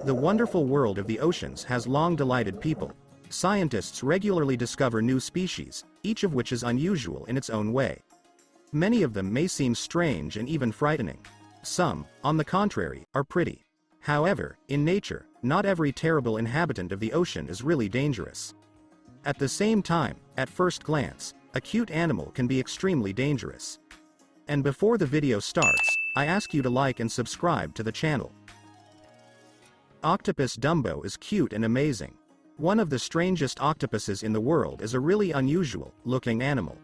The wonderful world of the oceans has long delighted people. Scientists regularly discover new species, each of which is unusual in its own way. Many of them may seem strange and even frightening. Some, on the contrary, are pretty. However, in nature, not every terrible inhabitant of the ocean is really dangerous. At the same time, at first glance, a cute animal can be extremely dangerous. And before the video starts, I ask you to like and subscribe to the channel. Octopus Dumbo is cute and amazing. One of the strangest octopuses in the world is a really unusual looking animal.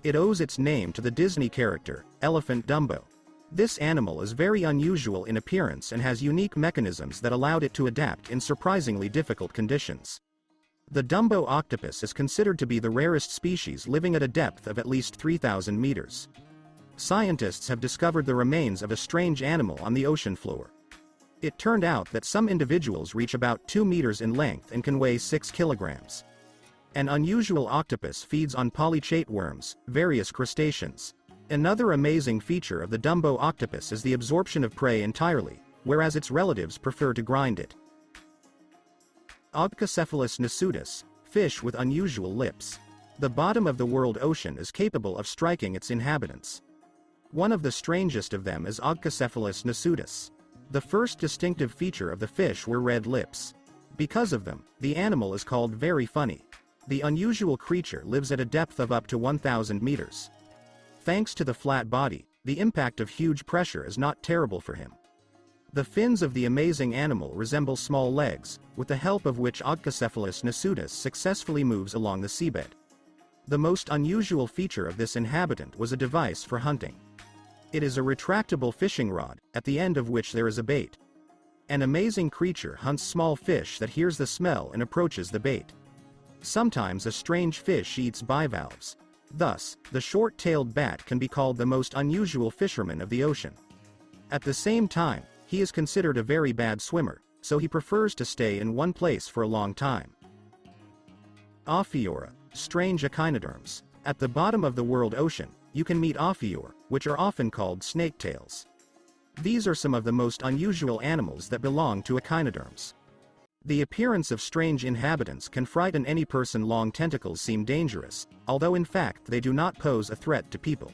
It owes its name to the Disney character, Elephant Dumbo. This animal is very unusual in appearance and has unique mechanisms that allowed it to adapt in surprisingly difficult conditions. The Dumbo octopus is considered to be the rarest species living at a depth of at least 3,000 meters. Scientists have discovered the remains of a strange animal on the ocean floor. It turned out that some individuals reach about 2 meters in length and can weigh 6 kilograms. An unusual octopus feeds on polychaete worms, various crustaceans. Another amazing feature of the Dumbo octopus is the absorption of prey entirely, whereas its relatives prefer to grind it. Ogcacephalus nasutus, fish with unusual lips. The bottom of the world ocean is capable of striking its inhabitants. One of the strangest of them is Ogcacephalus nasutus. The first distinctive feature of the fish were red lips. Because of them, the animal is called very funny. The unusual creature lives at a depth of up to 1,000 meters. Thanks to the flat body, the impact of huge pressure is not terrible for him. The fins of the amazing animal resemble small legs, with the help of which Ogcacephalus nasutus successfully moves along the seabed. The most unusual feature of this inhabitant was a device for hunting. It is a retractable fishing rod, at the end of which there is a bait. An amazing creature hunts small fish that hears the smell and approaches the bait. Sometimes a strange fish eats bivalves. Thus, the short-tailed bat can be called the most unusual fisherman of the ocean. At the same time, he is considered a very bad swimmer, so he prefers to stay in one place for a long time. Ophiura, strange echinoderms. At the bottom of the world ocean, you can meet Ophiura, which are often called snaketails. These are some of the most unusual animals that belong to echinoderms. The appearance of strange inhabitants can frighten any person. Long tentacles seem dangerous, although in fact they do not pose a threat to people.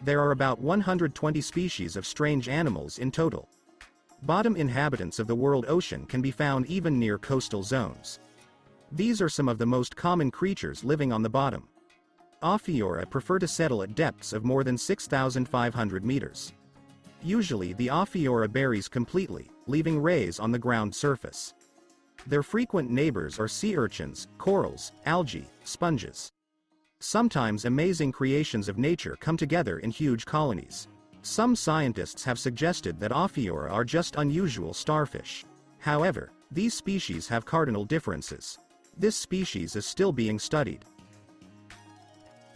There are about 120 species of strange animals in total. Bottom inhabitants of the world ocean can be found even near coastal zones. These are some of the most common creatures living on the bottom. Ophiura prefer to settle at depths of more than 6,500 meters. Usually the Ophiura buries completely, leaving rays on the ground surface. Their frequent neighbors are sea urchins, corals, algae, sponges. Sometimes amazing creations of nature come together in huge colonies. Some scientists have suggested that Ophiura are just unusual starfish. However, these species have cardinal differences. This species is still being studied.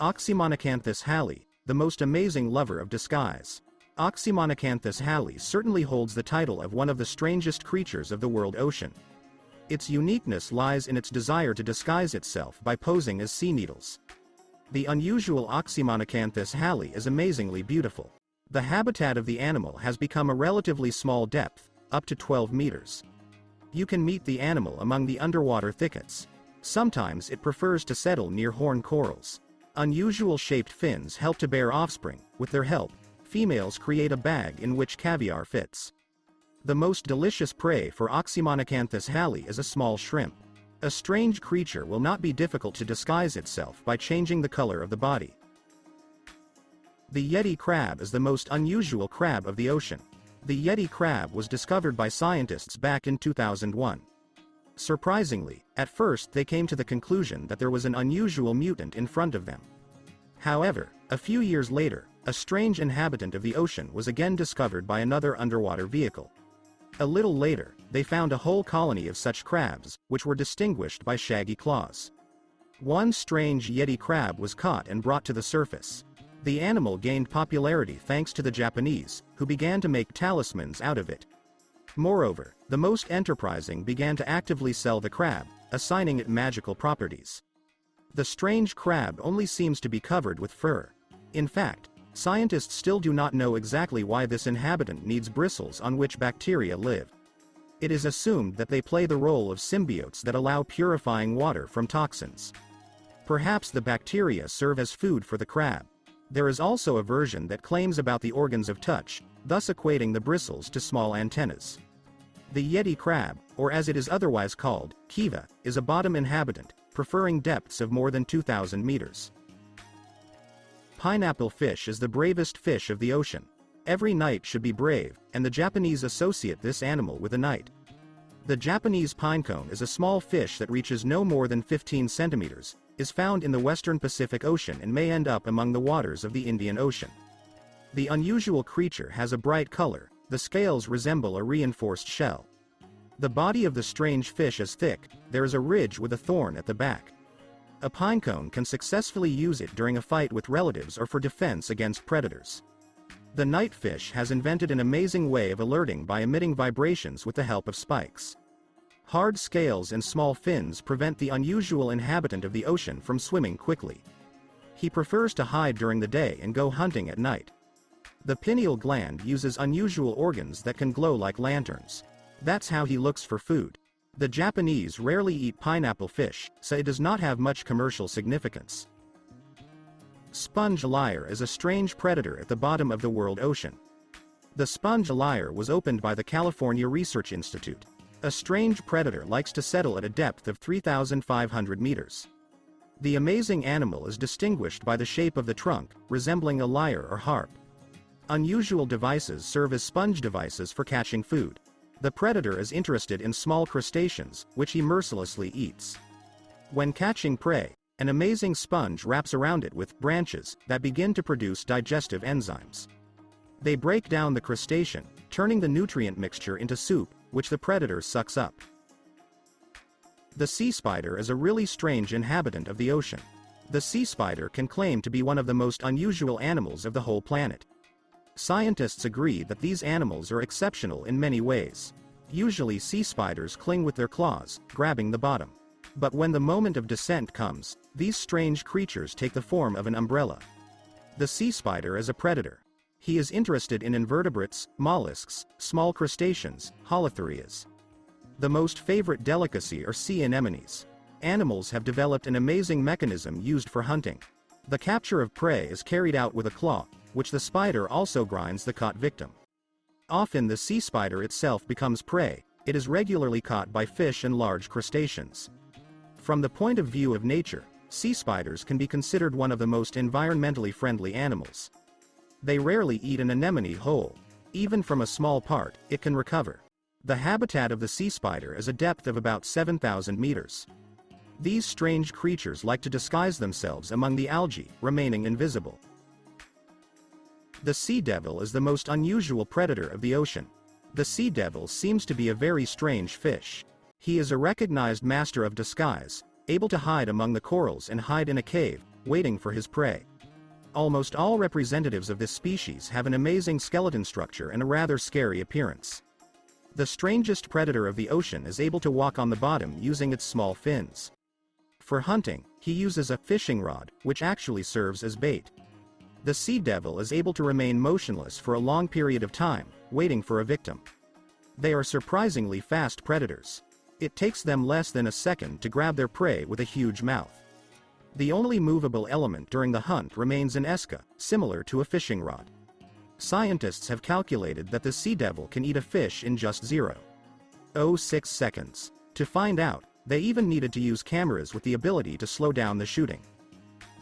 Oxymanocanthus halley, the most amazing lover of disguise. Oxymanocanthus halley certainly holds the title of one of the strangest creatures of the world ocean. Its uniqueness lies in its desire to disguise itself by posing as sea needles. The unusual Oxymanocanthus halley is amazingly beautiful. The habitat of the animal has become a relatively small depth, up to 12 meters. You can meet the animal among the underwater thickets. Sometimes it prefers to settle near horn corals. Unusual shaped fins help to bear offspring. With their help, females create a bag in which caviar fits. The most delicious prey for Oxymanocanthus halley is a small shrimp. A strange creature will not be difficult to disguise itself by changing the color of the body. The Yeti crab is the most unusual crab of the ocean. The Yeti crab was discovered by scientists back in 2001. Surprisingly, at first they came to the conclusion that there was an unusual mutant in front of them. However, a few years later, a strange inhabitant of the ocean was again discovered by another underwater vehicle. A little later, they found a whole colony of such crabs, which were distinguished by shaggy claws. One strange Yeti crab was caught and brought to the surface. The animal gained popularity thanks to the Japanese, who began to make talismans out of it. Moreover, the most enterprising began to actively sell the crab, assigning it magical properties. The strange crab only seems to be covered with fur. In fact, scientists still do not know exactly why this inhabitant needs bristles on which bacteria live. It is assumed that they play the role of symbiotes that allow purifying water from toxins. Perhaps the bacteria serve as food for the crab. There is also a version that claims about the organs of touch, thus equating the bristles to small antennas. The Yeti crab, or as it is otherwise called, kiva, is a bottom inhabitant, preferring depths of more than 2,000 meters. Pineapple fish is the bravest fish of the ocean. Every knight should be brave, and the Japanese associate this animal with a knight. The Japanese pinecone is a small fish that reaches no more than 15 centimeters, is found in the western Pacific Ocean and may end up among the waters of the Indian Ocean. The unusual creature has a bright color, the scales resemble a reinforced shell. The body of the strange fish is thick, there is a ridge with a thorn at the back. A pinecone can successfully use it during a fight with relatives or for defense against predators. The knightfish has invented an amazing way of alerting by emitting vibrations with the help of spikes. Hard scales and small fins prevent the unusual inhabitant of the ocean from swimming quickly. He prefers to hide during the day and go hunting at night. The pineal gland uses unusual organs that can glow like lanterns. That's how he looks for food. The Japanese rarely eat pineapple fish, so it does not have much commercial significance. Sponge lyre is a strange predator at the bottom of the world ocean. The sponge lyre was opened by the California Research Institute. A strange predator likes to settle at a depth of 3,500 meters. The amazing animal is distinguished by the shape of the trunk, resembling a lyre or harp. Unusual devices serve as sponge devices for catching food. The predator is interested in small crustaceans, which he mercilessly eats. When catching prey, an amazing sponge wraps around it with branches that begin to produce digestive enzymes. They break down the crustacean, turning the nutrient mixture into soup, which the predator sucks up. The sea spider is a really strange inhabitant of the ocean. The sea spider can claim to be one of the most unusual animals of the whole planet. Scientists agree that these animals are exceptional in many ways. Usually sea spiders cling with their claws, grabbing the bottom. But when the moment of descent comes, these strange creatures take the form of an umbrella. The sea spider is a predator. He is interested in invertebrates, mollusks, small crustaceans, holothurias. The most favorite delicacy are sea anemones. Animals have developed an amazing mechanism used for hunting. The capture of prey is carried out with a claw, which the spider also grinds the caught victim. Often the sea spider itself becomes prey. It is regularly caught by fish and large crustaceans. From the point of view of nature, sea spiders can be considered one of the most environmentally friendly animals. They rarely eat an anemone whole. Even from a small part, it can recover. The habitat of the sea spider is a depth of about 7,000 meters. These strange creatures like to disguise themselves among the algae, remaining invisible. The sea devil is the most unusual predator of the ocean. The sea devil seems to be a very strange fish. He is a recognized master of disguise, able to hide among the corals and hide in a cave, waiting for his prey. Almost all representatives of this species have an amazing skeleton structure and a rather scary appearance. The strangest predator of the ocean is able to walk on the bottom using its small fins. For hunting, he uses a fishing rod, which actually serves as bait. The sea devil is able to remain motionless for a long period of time, waiting for a victim. They are surprisingly fast predators. It takes them less than a second to grab their prey with a huge mouth. The only movable element during the hunt remains an esca, similar to a fishing rod. Scientists have calculated that the sea devil can eat a fish in just 0.06 seconds. To find out, they even needed to use cameras with the ability to slow down the shooting.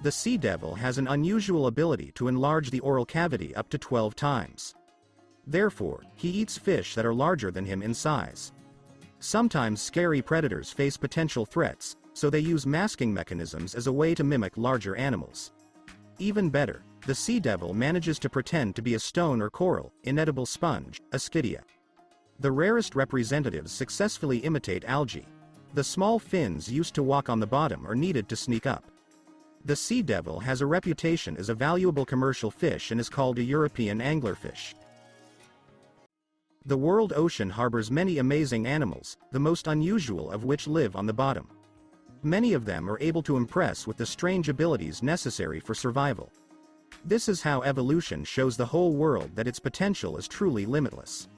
The sea devil has an unusual ability to enlarge the oral cavity up to 12 times. Therefore, he eats fish that are larger than him in size. Sometimes scary predators face potential threats, so they use masking mechanisms as a way to mimic larger animals. Even better, the sea devil manages to pretend to be a stone or coral, inedible sponge, Ascidia. The rarest representatives successfully imitate algae. The small fins used to walk on the bottom are needed to sneak up. The sea devil has a reputation as a valuable commercial fish and is called a European anglerfish. The world ocean harbors many amazing animals, the most unusual of which live on the bottom. Many of them are able to impress with the strange abilities necessary for survival. This is how evolution shows the whole world that its potential is truly limitless.